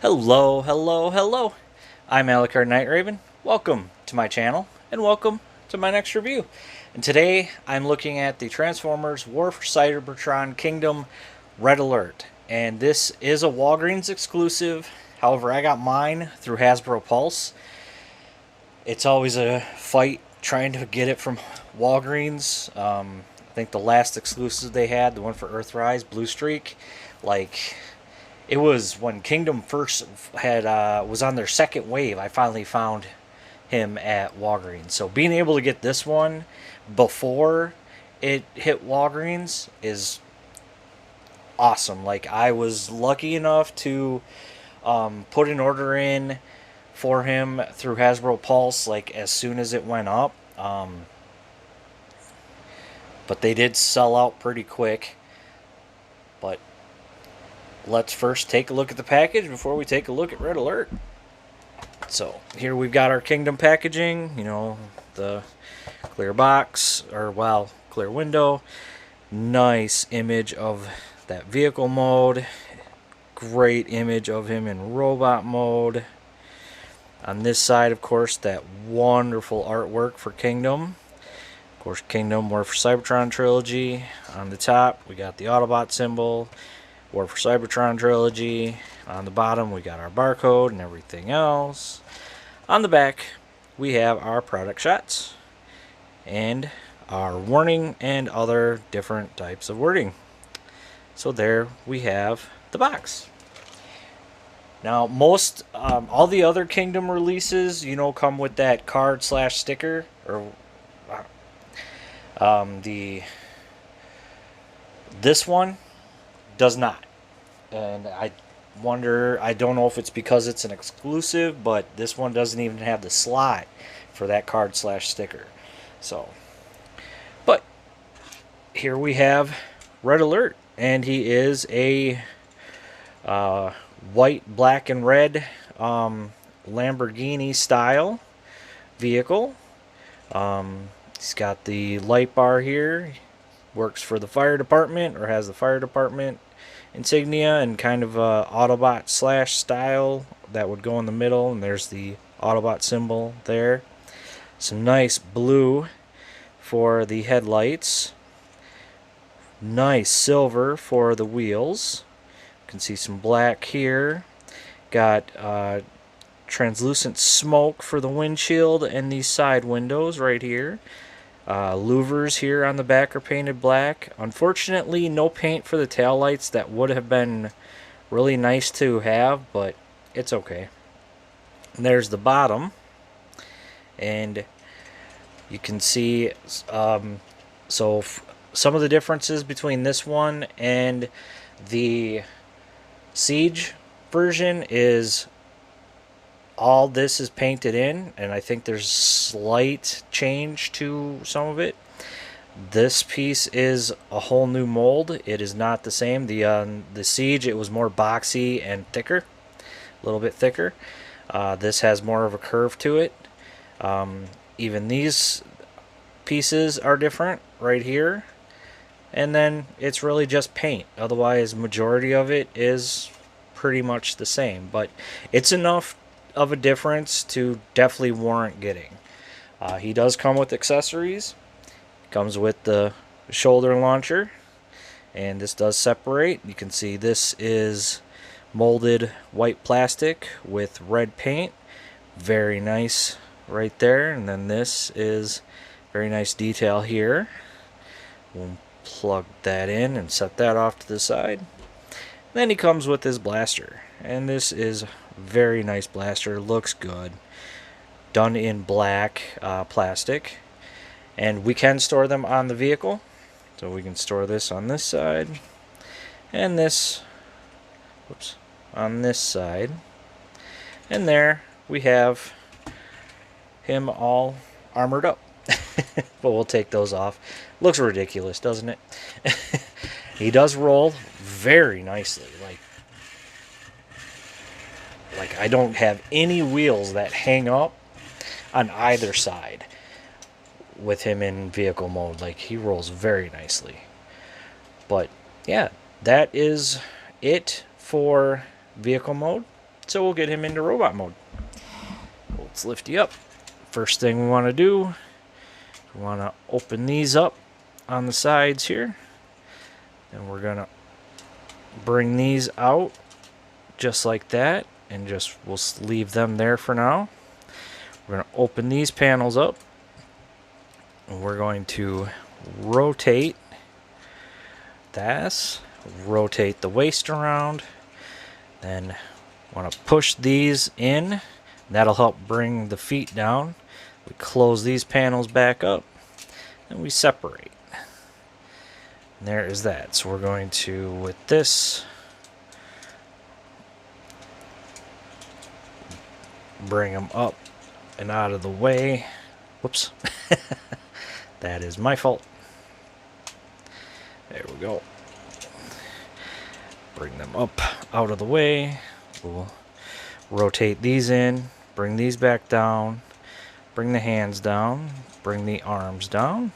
Hello, hello, hello. I'm Alucard Night Raven. Welcome to my channel and welcome to my next review. And today I'm looking at the Transformers War for Cybertron Kingdom Red Alert. And this is a Walgreens exclusive. However, I got mine through Hasbro Pulse. It's always a fight trying to get it from Walgreens. I think the last exclusive they had, the one for Earthrise, Blue Streak, it was when Kingdom first had was on their second wave. I finally found him at Walgreens. So being able to get this one before it hit Walgreens is awesome. Like, I was lucky enough to put an order in for him through Hasbro Pulse like as soon as it went up. But they did sell out pretty quick. But let's first take a look at the package before we take a look at Red Alert. So here we've got our Kingdom packaging, you know, the clear box, or well, clear window. Nice image of that vehicle mode. Great image of him in robot mode. On this side, of course, that wonderful artwork for Kingdom. Of course, Kingdom War for Cybertron Trilogy. On the top, we got the Autobot symbol. War for Cybertron Trilogy. On the bottom, we got our barcode and everything else. On the back, we have our product shots and our warning and other different types of wording. So there we have the box. Now, most, all the other Kingdom releases, you know, come with that card slash sticker, or this one does not. And I wonder, I don't know if it's because it's an exclusive, but this one doesn't even have the slot for that card slash sticker. So, but here we have Red Alert, and he is a white, black, and red Lamborghini style vehicle. He's got the light bar here. Works for the fire department, or has the fire department insignia, and kind of a Autobot slash style that would go in the middle, and there's the Autobot symbol there. Some nice blue for the headlights. Nice silver for the wheels. You can see some black here. Got translucent smoke for the windshield and these side windows right here. Louvers here on the back are painted black. Unfortunately, no paint for the taillights. That would have been really nice to have, but it's okay. And there's the bottom, and you can see some of the differences between this one and the Siege version is all this is painted in, and I think there's slight change to some of it. This piece is a whole new mold. It is not the same. The Siege, it was more boxy and thicker, a little bit thicker. This has more of a curve to it. Even these pieces are different right here, and then it's really just paint. Otherwise, majority of it is pretty much the same, but it's enough of a difference to definitely warrant getting. He does come with accessories. Comes with the shoulder launcher, and this does separate. You can see this is molded white plastic with red paint. Very nice right there. And then this is very nice detail here. We'll plug that in and set that off to the side. Then he comes with his blaster, and this is very nice blaster. Looks good. Done in black plastic, and we can store them on the vehicle. So we can store this on this side, and this, whoops, on this side. And there we have him all armored up. But we'll take those off. Looks ridiculous, doesn't it? He does roll very nicely. Like I don't have any wheels that hang up on either side with him in vehicle mode. Like, he rolls very nicely. But yeah, that is it for vehicle mode. So we'll get him into robot mode. Let's lift you up. First thing we want to do, we want to open these up on the sides here. And we're going to bring these out just like that. And just we'll leave them there for now. We're going to open these panels up. And we're going to rotate this. Rotate the waist around. Then want to push these in. That'll help bring the feet down. We close these panels back up. And we separate. And there is that. So we're going to, with this, bring them up and out of the way. Whoops. That is my fault. There we go. Bring them up out of the way. We'll rotate these in. Bring these back down. Bring the hands down. Bring the arms down.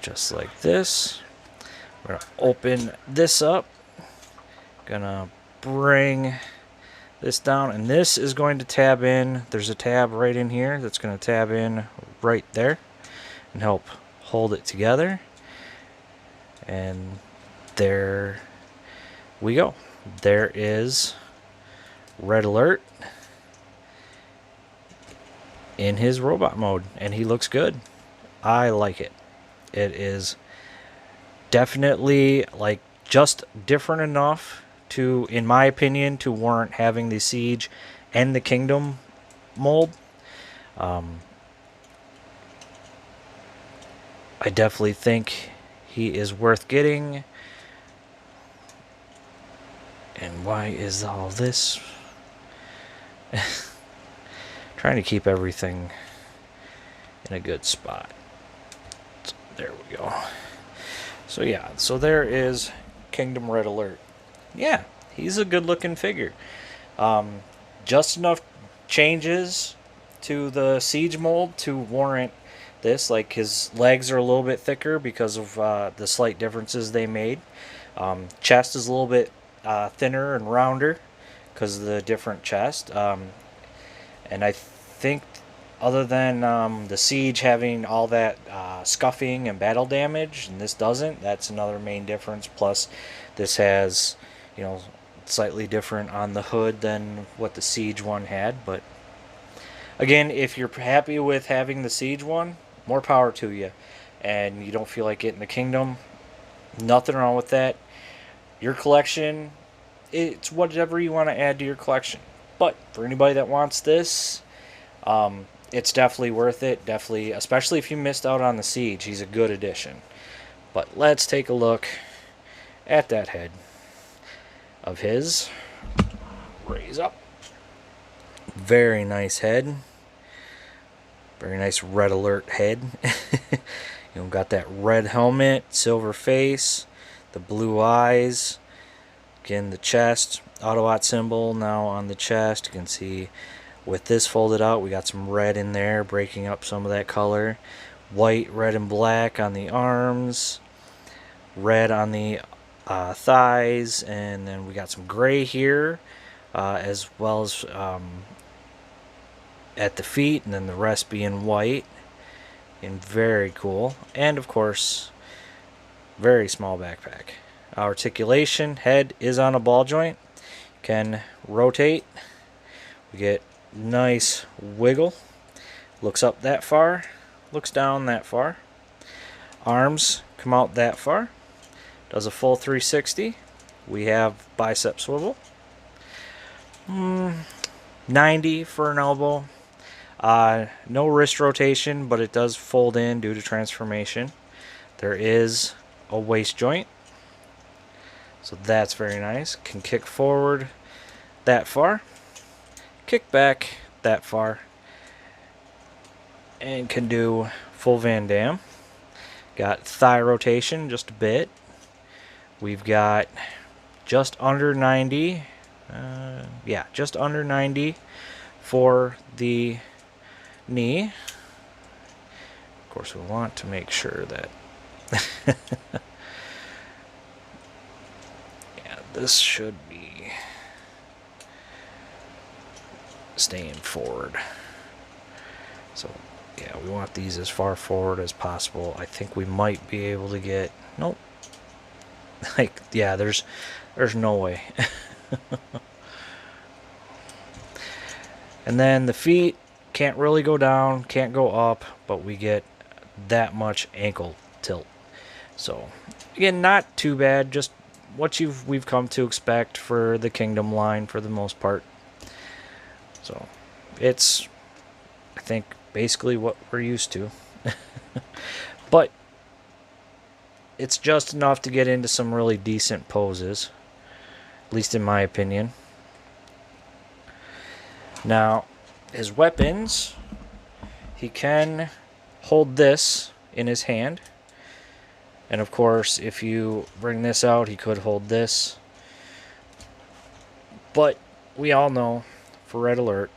Just like this. We're going to open this up. Gonna bring this down, and this is going to tab in. There's a tab right in here that's going to tab in right there and help hold it together. And there we go. There is Red Alert in his robot mode, and he looks good. I like it. It is definitely like just different enough to, in my opinion, to warrant having the Siege and the Kingdom mold. I definitely think he is worth getting. And why is all this? Trying to keep everything in a good spot. So there we go. So yeah, so there is Kingdom Red Alert. Yeah, he's a good looking figure. Just enough changes to the Siege mold to warrant this. Like his legs are a little bit thicker because of the slight differences they made. Chest is a little bit thinner and rounder because of the different chest. And I think other than the Siege having all that scuffing and battle damage, and this doesn't, that's another main difference. Plus, this has, you know, slightly different on the hood than what the Siege one had. But again, if you're happy with having the Siege one, more power to you. And you don't feel like getting the Kingdom, nothing wrong with that. Your collection, it's whatever you want to add to your collection. But for anybody that wants this, it's definitely worth it. Definitely, especially if you missed out on the Siege, he's a good addition. But let's take a look at that head of his. Raise up. Very nice head. Very nice Red Alert head. You know, got that red helmet, silver face, the blue eyes. Again, the chest, Autobot symbol now on the chest. You can see with this folded out, we got some red in there, breaking up some of that color. White, red, and black on the arms. Red on the thighs, and then we got some gray here, as well as at the feet, and then the rest being white. And very cool. And of course, very small backpack. Articulation, head is on a ball joint. Can rotate. We get nice wiggle. Looks up that far, looks down that far. Arms come out that far. Does a full 360. We have bicep swivel. 90 for an elbow. No wrist rotation, but it does fold in due to transformation. There is a waist joint, so that's very nice. Can kick forward that far, kick back that far, and can do full Van Damme. Got thigh rotation just a bit. We've got just under 90. Yeah, just under 90 for the knee. Of course, we want to make sure that yeah, this should be staying forward. So yeah, we want these as far forward as possible. I think we might be able to get, nope. Like, yeah, there's no way. And then the feet can't really go down, can't go up, but we get that much ankle tilt. So again, not too bad, just what we've come to expect for the Kingdom line for the most part. So it's, I think, basically what we're used to. But it's just enough to get into some really decent poses, at least in my opinion. Now, his weapons, he can hold this in his hand. And of course, if you bring this out, he could hold this. But we all know, for Red Alert,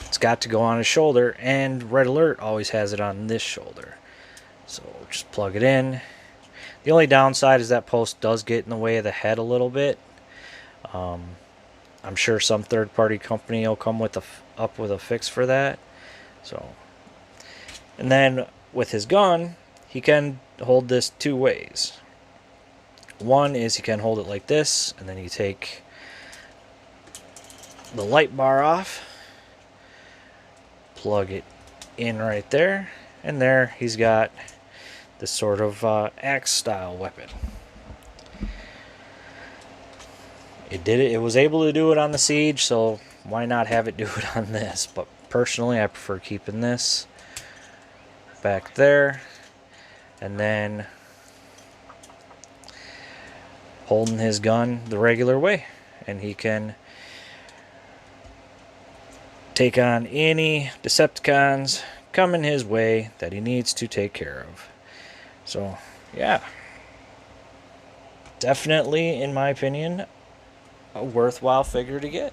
it's got to go on his shoulder, and Red Alert always has it on this shoulder. So just plug it in. The only downside is that post does get in the way of the head a little bit. I'm sure some third-party company will come with up with a fix for that. So, and then with his gun, he can hold this two ways. One is he can hold it like this, and then you take the light bar off, plug it in right there, and there he's got this sort of axe-style weapon. It was able to do it on the Siege, so why not have it do it on this? But personally, I prefer keeping this back there, and then holding his gun the regular way, and he can take on any Decepticons coming his way that he needs to take care of. So yeah, definitely, in my opinion, a worthwhile figure to get.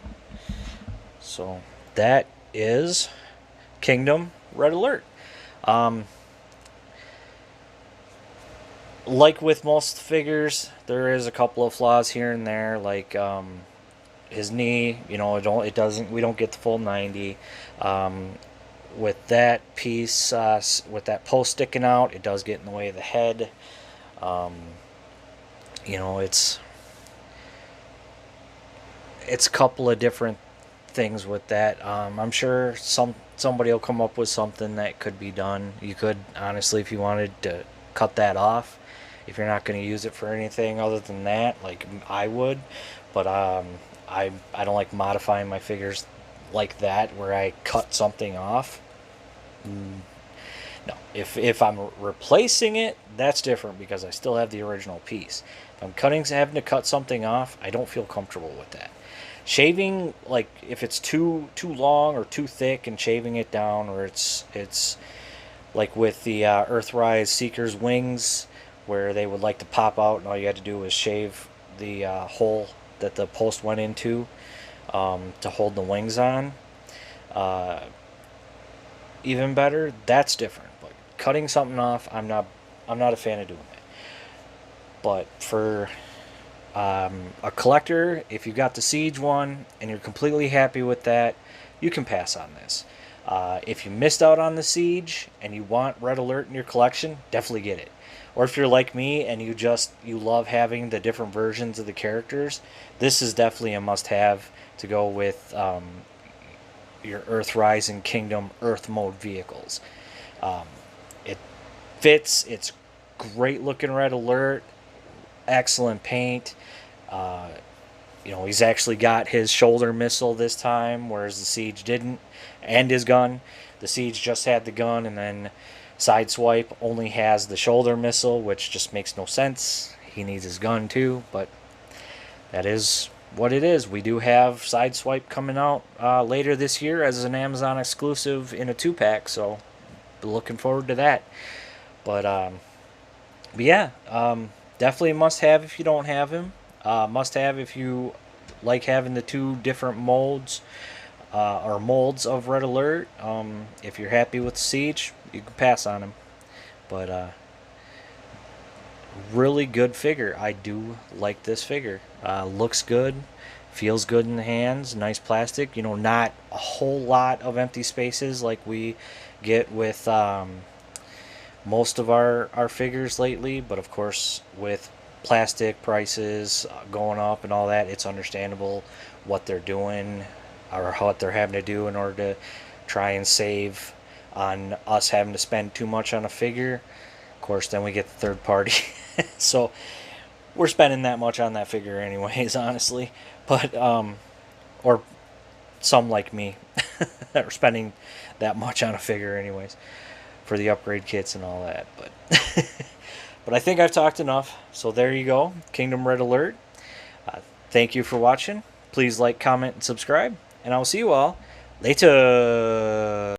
So that is Kingdom Red Alert. Like with most figures, there is a couple of flaws here and there, like his knee. You know, it doesn't. We don't get the full 90. With that piece, with that post sticking out, it does get in the way of the head. You know, it's a couple of different things with that. I'm sure somebody will come up with something that could be done. You could, honestly, if you wanted to cut that off, if you're not going to use it for anything other than that, like I would. But I don't like modifying my figures like that, where I cut something off. No, if I'm replacing it, that's different, because I still have the original piece. If I'm having to cut something off, I don't feel comfortable with that. Shaving, like if it's too long or too thick, and shaving it down, or it's like with the Earthrise Seeker's wings, where they would like to pop out, and all you had to do was shave the hole that the post went into to hold the wings on. Even better, that's different. But cutting something off, I'm not a fan of doing that. But for a collector, if you got the Siege one and you're completely happy with that, you can pass on this. If you missed out on the Siege and you want Red Alert in your collection, definitely get it. Or if you're like me and you love having the different versions of the characters, this is definitely a must-have to go with your Earthrise and Kingdom Earth mode vehicles. It fits. It's great looking Red Alert. Excellent paint. You know, he's actually got his shoulder missile this time, whereas the Siege didn't, and his gun. The Siege just had the gun, and then Sideswipe only has the shoulder missile, which just makes no sense. He needs his gun too, but that is what it is. We do have Sideswipe coming out later this year as an Amazon exclusive in a 2-pack, so looking forward to that. But yeah, definitely a must-have if you don't have him. Must-have if you like having the two different molds or molds of Red Alert. If you're happy with Siege, you can pass on him. But really good figure. I do like this figure. Looks good, Feels good in the hands. Nice plastic. You know, not a whole lot of empty spaces like we get with most of our figures lately. But of course, with plastic prices going up and all that, it's understandable what they're doing or what they're having to do in order to try and save on us having to spend too much on a figure. Of course, then we get the third party. So we're spending that much on that figure anyways, honestly. But or some like me are spending that much on a figure anyways for the upgrade kits and all that. But but I think I've talked enough. So there you go, Kingdom Red Alert. Thank you for watching. Please like, comment, and subscribe, and I'll see you all later.